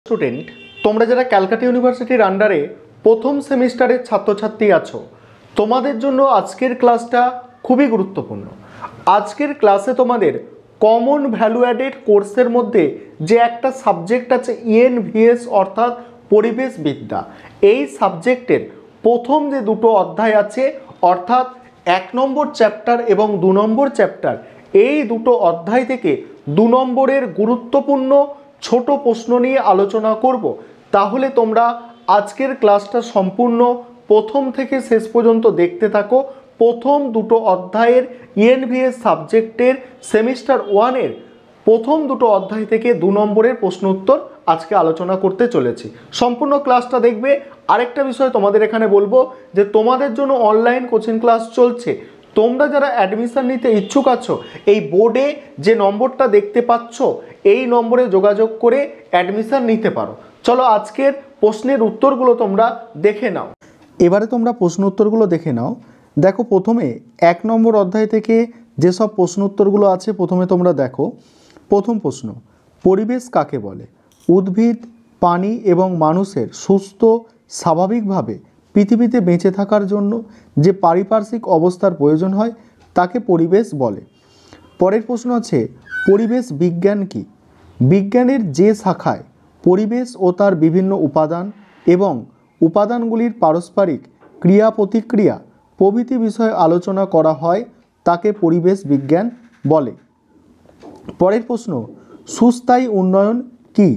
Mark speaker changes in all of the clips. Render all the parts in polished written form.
Speaker 1: Student, তোমরা যারা ক্যালকাটা ইউনিভার্সিটির আন্ডারে প্রথম সেমিস্টারের ছাত্রছাত্রী আছো, তোমাদের জন্য আজকের ক্লাসটা খুবই গুরুত্বপূর্ণ। আজকের ক্লাসে তোমাদের কমন ভ্যালু অ্যাডেড কোর্সের মধ্যে যে একটা সাবজেক্ট আছে ইএনভিএস অর্থাৎ পরিবেশবিদ্যা, এই সাবজেক্টের প্রথম যে দুটো অধ্যায় আছে অর্থাৎ 1 নম্বর চ্যাপ্টার এবং 2 নম্বর চ্যাপ্টার, এই দুটো অধ্যায় থেকে 2 নম্বরের গুরুত্বপূর্ণ ছোট প্রশ্ন নিয়ে আলোচনা করব। তাহলে তোমরা আজকের ক্লাসটা সম্পূর্ণ প্রথম থেকে শেষ পর্যন্ত দেখতে থাকো। প্রথম দুটো অধ্যায়ের ইএনভিএস সাবজেক্টের সেমিস্টার 1-এর প্রথম দুটো অধ্যায় থেকে 2 নম্বরের প্রশ্ন উত্তর আজকে আলোচনা করতে চলেছি। সম্পূর্ণ ক্লাসটা দেখবে। আরেকটা বিষয় তোমাদের এখানে বলবো যে তোমাদের জন্য অনলাইন কোচিং ক্লাস চলছে। তোমরা যারা অ্যাডমিশন নিতে ইচ্ছুক আছো, এই বোর্ডে যে নম্বরটা দেখতে পাচ্ছ এই নম্বরে যোগাযোগ করে অ্যাডমিশন নিতে পারো। চলো আজকের প্রশ্নের উত্তরগুলো তোমরা দেখে নাও। এবারে তোমরা প্রশ্ন উত্তরগুলো দেখে নাও। দেখো, প্রথমে 1 নম্বর অধ্যায় থেকে যেসব প্রশ্ন উত্তরগুলো আছে প্রথমে তোমরা দেখো। প্রথম প্রশ্ন, পরিবেশ কাকে বলে? উদ্ভিদ, পানি এবং মানুষের সুস্থ স্বাভাবিকভাবে পৃথিবীতে বেঁচে থাকার জন্য যে পারিপার্শ্বিক অবস্থার প্রয়োজন হয় তাকে পরিবেশ বলে। পরের প্রশ্ন আছে, পরিবেশ বিজ্ঞান কি? বিজ্ঞানের যে শাখায় পরিবেশ ও তার বিভিন্ন উপাদান এবং উপাদানগুলির পারস্পরিক ক্রিয়া প্রতিক্রিয়া প্রভৃতি বিষয়ে আলোচনা করা হয় তাকে পরিবেশ বিজ্ঞান বলে। পরের প্রশ্ন, সুস্থায়ী উন্নয়ন কি?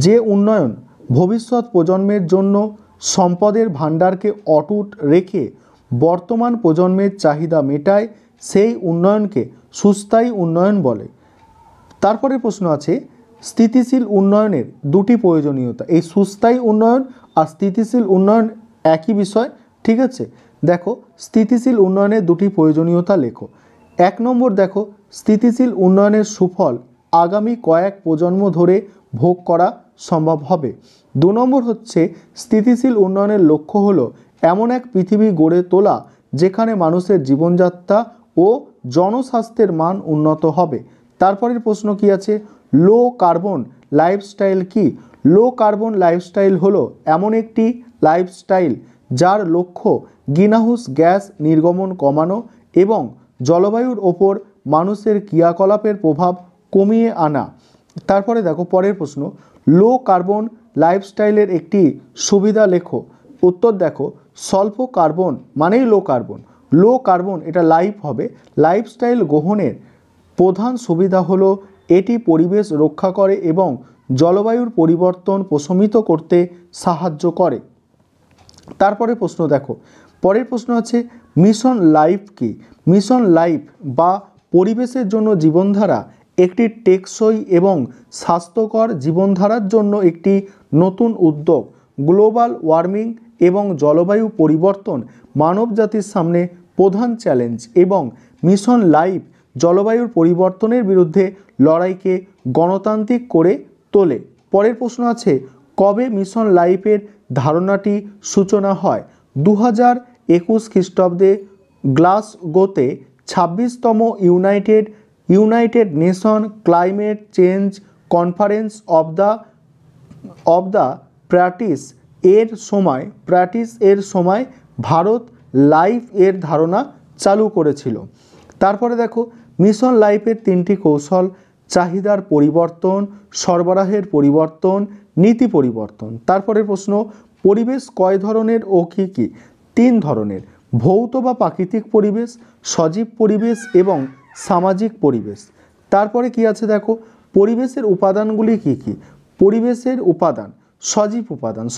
Speaker 1: যে উন্নয়ন ভবিষ্যৎ প্রজন্মের জন্য সম্পদের ভাণ্ডারকে অটুট রেখে বর্তমান প্রজন্মের চাহিদা মেটায় সেই উন্নয়নকে সুস্থায়ী উন্নয়ন বলে। তারপরে প্রশ্ন আছে, স্থিতিশীল উন্নয়নের দুটি প্রয়োজনীয়তা। এই সুস্থায়ী উন্নয়ন আর স্থিতিশীল উন্নয়ন একই বিষয়, ঠিক আছে? দেখো, স্থিতিশীল উন্নয়নের দুটি প্রয়োজনীয়তা লেখো। 1 নম্বর দেখো, স্থিতিশীল উন্নয়নের সুফল আগামী কয়েক প্রজন্ম ধরে ভোগ করা সম্ভব হবে। 2 নম্বর হচ্ছে, স্থিতিশীল উন্নয়নের লক্ষ্য হলো এমন এক পৃথিবী গড়ে তোলা যেখানে মানুষের জীবনযাত্রা ও জনস্বাস্থ্যের মান উন্নত হবে। তারপরের প্রশ্ন কি আছে, লো কার্বন লাইফস্টাইল কি? লো কার্বন লাইফস্টাইল হলো এমন একটি লাইফস্টাইল যার লক্ষ্য গ্রিনহাউস গ্যাস নির্গমন কমানো এবং জলবায়ুর ওপর মানুষের ক্রিয়াকলাপের প্রভাব কমিয়ে আনা। তারপরে দেখো পরের প্রশ্ন, লো কার্বন লাইফস্টাইলের একটি সুবিধা লেখো। উত্তর দেখো, স্বল্প কার্বন মানেই লো কার্বন। লো কার্বন এটা লাইফ হবে। লাইফস্টাইল গ্রহণের প্রধান সুবিধা হলো এটি পরিবেশ রক্ষা করে এবং জলবায়ুর পরিবর্তন প্রশমিত করতে সাহায্য করে। তারপরে প্রশ্ন দেখো, পরের প্রশ্ন আছে, মিশন লাইফ কি? মিশন লাইফ বা পরিবেশের জন্য জীবনধারা একটি টেকসই এবং স্বাস্থ্যকর জীবনধারার জন্য একটি নতুন উদ্যোগ। গ্লোবাল ওয়ার্মিং এবং জলবায়ু পরিবর্তন মানবজাতির সামনে প্রধান চ্যালেঞ্জ এবং মিশন লাইফ জলবায়ুর পরিবর্তনের বিরুদ্ধে লড়াইকে গণতান্ত্রিক করে তোলে। পরের প্রশ্ন আছে, কবে মিশন লাইফের ধারণাটি সূচনা হয়? 2021 খ্রিস্টাব্দে গ্লাসগোতে 26তম United Nation Climate Change Conference of the practice এর সময় ভারত লাইফ এর ধারণা চালু করেছিল। তারপরে দেখো, মিশন লাইফের 3টি কৌশল: চাহিদার পরিবর্তন, সরবরাহের পরিবর্তন, নীতি পরিবর্তন। তারপরে প্রশ্ন, পরিবেশ কয় ধরনের ও কী কী? 3 ধরনের: ভৌত বা প্রাকৃতিক পরিবেশ, সজীব পরিবেশ এবং সামাজিক পরিবেশ। তারপরে কি আছে দেখো, পরিবেশের উপাদানগুলি কী কী? পরিবেশের উপাদান,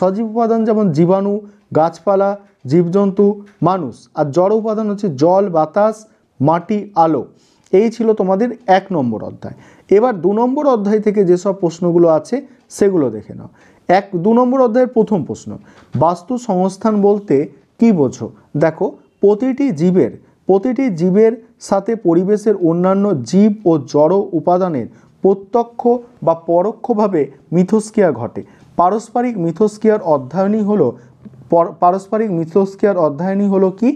Speaker 1: সজীব উপাদান যেমন জীবাণু, গাছপালা, জীবজন্তু, মানুষ। আর জড় উপাদান হচ্ছে জল, বাতাস, মাটি, আলো। এই ছিল তোমাদের 1 নম্বর অধ্যায়। এবার 2 নম্বর অধ্যায় থেকে যেসব প্রশ্নগুলো আছে সেগুলো দেখে নাও। 2 নম্বর অধ্যায়ের প্রথম প্রশ্ন, বাস্তু সংস্থান বলতে কি বোঝো? দেখো, প্রতিটি জীবের সাথে পরিবেশের অন্যান্য জীব ও জড় উপাদানের প্রত্যক্ষ বা পরোক্ষভাবে মিথস্ক্রিয়া ঘটে। পারস্পরিক মিথস্ক্রিয়ার অধ্যয়নই হলো কি?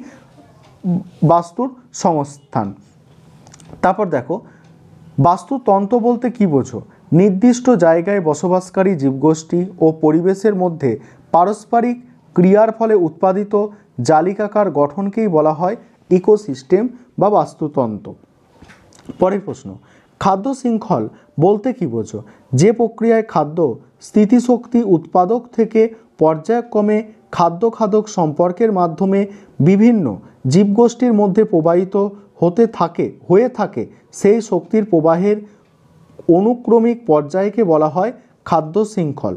Speaker 1: বাস্তুর সংস্থান। তারপর দেখো, বাস্তুতন্ত্র বলতে কি বোঝো? নির্দিষ্ট জায়গায় বসবাসকারী জীবগোষ্ঠী ও পরিবেশের মধ্যে পারস্পরিক ক্রিয়ার ফলে উৎপাদিত জালিকাকার গঠনকেই বলা হয় ইকোসিস্টেম বা বাস্তুতন্ত্র। পরের প্রশ্ন, খাদ্য শৃঙ্খল বলতে কী বোঝো? যে প্রক্রিয়ায় খাদ্য স্থিতিশক্তি উৎপাদক থেকে পর্যায়ক্রমে খাদ্য খাদক সম্পর্কের মাধ্যমে বিভিন্ন জীবগোষ্ঠীর মধ্যে প্রবাহিত হয়ে থাকে সেই শক্তির প্রবাহের অনুক্রমিক পর্যায়কে বলা হয় খাদ্য শৃঙ্খল।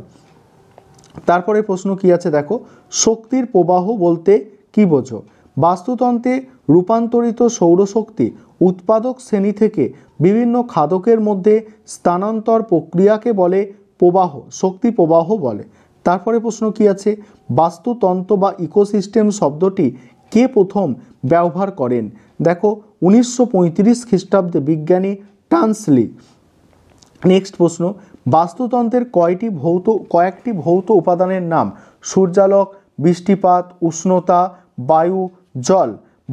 Speaker 1: তারপরে প্রশ্ন কি আছে দেখো, শক্তির প্রবাহ বলতে কি বোঝো? বাস্তুতন্ত্রে রূপান্তরিত সৌরশক্তি উৎপাদক শ্রেণী থেকে বিভিন্ন খাদকের মধ্যে স্থানান্তর প্রক্রিয়াকে বলে প্রবাহ, শক্তি প্রবাহ বলে। তারপরে প্রশ্ন কি আছে, বাস্তুতন্ত্র বা ইকোসিস্টেম শব্দটি কে প্রথম ব্যবহার করেন? দেখো 1935 খ্রিস্টাব্দে বিজ্ঞানী টানসলি। নেক্সট প্রশ্ন, বাস্তুতন্ত্রের কয়েকটি ভৌত উপাদানের নাম? সূর্যালোক, বৃষ্টিপাত, উষ্ণতা, বায়ু, জল।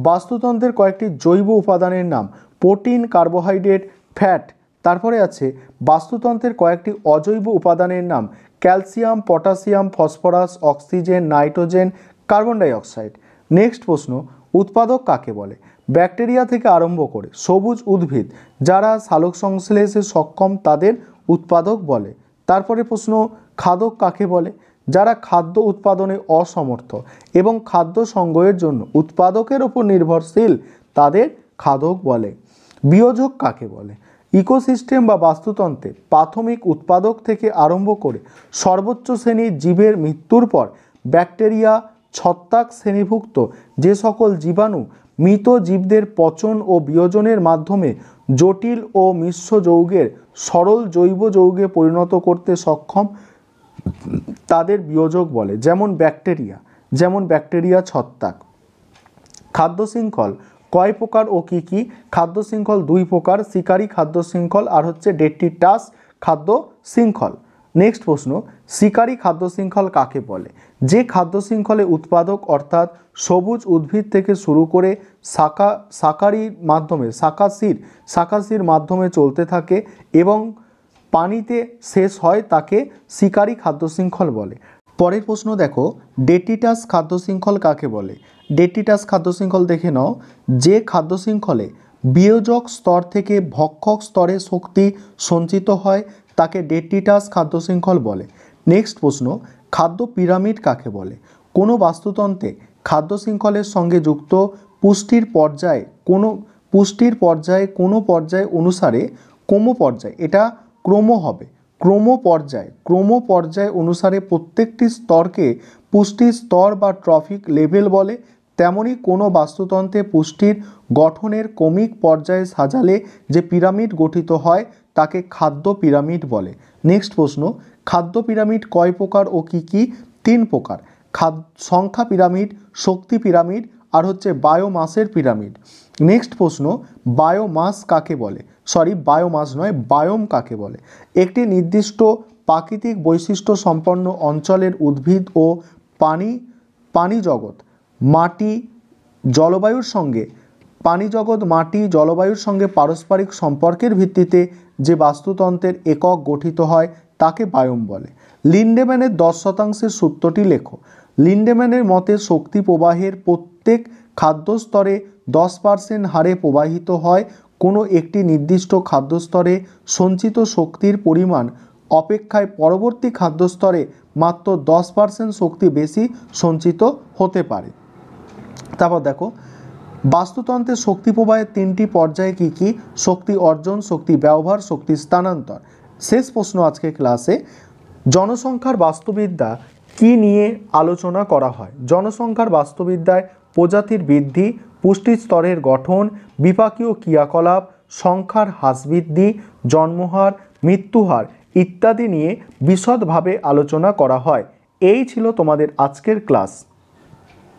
Speaker 1: বাস্তুতন্ত্রের কয়েকটি জৈব উপাদানের নাম? Protein, carbohydrate, fat. তারপরে আছে বাস্তুতন্ত্রের কয়েকটি অজৈব উপাদানের নাম? Calcium, potassium, phosphorus, oxygen, nitrogen, carbon dioxide. Next প্রশ্ন, উৎপাদক কাকে বলে? ব্যাকটেরিয়া থেকে আরম্ভ করে সবুজ উদ্ভিদ যারা সালোক সংশ্লেষে সক্ষম তাদের উৎপাদক বলে। তারপরে প্রশ্ন, খাদক কাকে বলে? যারা খাদ্য উৎপাদনে অসমর্থ এবং খাদ্য সংগ্রহের জন্য উৎপাদকের ওপর নির্ভরশীল তাদের খাদক বলে। বিয়োজক কাকে বলে? ইকোসিস্টেম বা বাস্তুতন্ত্রে প্রাথমিক উৎপাদক থেকে আরম্ভ করে সর্বোচ্চ শ্রেণীর জীবের মৃত্যুর পর ব্যাকটেরিয়া, ছত্রাক শ্রেণীভুক্ত যে সকল জীবাণু মৃত জীবদের পচন ও বিয়োজনের মাধ্যমে জটিল ও মিশ্র যৌগের সরল জৈব যৌগে পরিণত করতে সক্ষম তাদের বিয়োজক বলে, যেমন ব্যাকটেরিয়া, ছত্রাক। খাদ্য শৃঙ্খল কয় প্রকার ও কি কি? খাদ্য শৃঙ্খল দুই প্রকার, শিকারী খাদ্য শৃঙ্খল আর হচ্ছে ডেট্রিটাস খাদ্য শৃঙ্খল। নেক্সট প্রশ্ন, শিকারী খাদ্য শৃঙ্খল কাকে বলে? যে খাদ্য শৃঙ্খলে উৎপাদক অর্থাৎ সবুজ উদ্ভিদ থেকে শুরু করে শাকাশির মাধ্যমে চলতে থাকে এবং পানিতে শেষ হয় তাকে শিকারী খাদ্য শৃঙ্খল বলে। পরের প্রশ্ন দেখো, ডেট্রিটাস খাদ্য শৃঙ্খল কাকে বলে? ডেট্রিটাস খাদ্য শৃঙ্খল দেখে নাও, যে খাদ্য শৃঙ্খলে বিয়োজক স্তর থেকে ভক্ষক স্তরে শক্তি সঞ্চিত হয় তাকে ডেট্রিটাস খাদ্য শৃঙ্খল বলে। নেক্সট প্রশ্ন, খাদ্য পিরামিড কাকে বলে? কোনো বাস্তুতন্ত্রে খাদ্য শৃঙ্খলের সঙ্গে যুক্ত পুষ্টির পর্যায় কোনো পর্যায় অনুসারে ক্রমপর্যায়, এটা ক্রম হবে, ক্রমপর্যায় অনুসারে প্রত্যেকটি স্তরকে পুষ্টির স্তর বা ট্রফিক লেভেল বলে। তেমনি কোনো বাস্তুতন্ত্রে পুষ্টির গঠনের ক্রমিক পর্যায়ে সাজালে যে পিরামিড গঠিত হয় তাকে খাদ্য পিরামিড বলে। নেক্সট প্রশ্ন, খাদ্য পিরামিড কয় প্রকার ও কি কি? 3 প্রকার, সংখ্যা পিরামিড, শক্তি পিরামিড আর হচ্ছে বায়োমাসের পিরামিড। নেক্সট প্রশ্ন, বায়োমাস নয়, বায়োম কাকে বলে? একটি নির্দিষ্ট প্রাকৃতিক বৈশিষ্ট্য সম্পন্ন অঞ্চলের উদ্ভিদ ও পানি জগৎ মাটি জলবায়ুর সঙ্গে পারস্পরিক সম্পর্কের ভিত্তিতে যে বাস্তুতন্ত্রের একক গঠিত হয় তাকে বায়োম বলে। লিন্ডেম্যানের 10% সূত্রটি লেখো। লিন্ডেম্যানের মতে শক্তি প্রবাহের প্রত্যেক খাদ্য স্তরে 10% হারে প্রবাহিত হয়। কোনো একটি নির্দিষ্ট খাদ্যস্তরে সঞ্চিত শক্তির পরিমাণ অপেক্ষায় পরবর্তী খাদ্যস্তরে মাত্র 10% শক্তি বেশি সঞ্চিত হতে পারে। তারপর দেখো, বাস্তুতন্ত্রের শক্তি প্রবাহের 3টি পর্যায়ে কি কি? শক্তি অর্জন, শক্তি ব্যবহার, শক্তি স্থানান্তর। শেষ প্রশ্ন আজকে ক্লাসে, জনসংখ্যার বাস্তুবিদ্যা কি নিয়ে আলোচনা করা হয়? জনসংখ্যার বাস্তুবিদ্যায় প্রজাতির বৃদ্ধি, পুষ্টি স্তরের গঠন, বিপাকীয় ক্রিয়াকলাপ, সংখ্যার হ্রাস বৃদ্ধি, জন্মহার, মৃত্যুহার ইত্যাদি নিয়ে বিশদভাবে আলোচনা করা হয়। এই ছিল তোমাদের আজকের ক্লাস।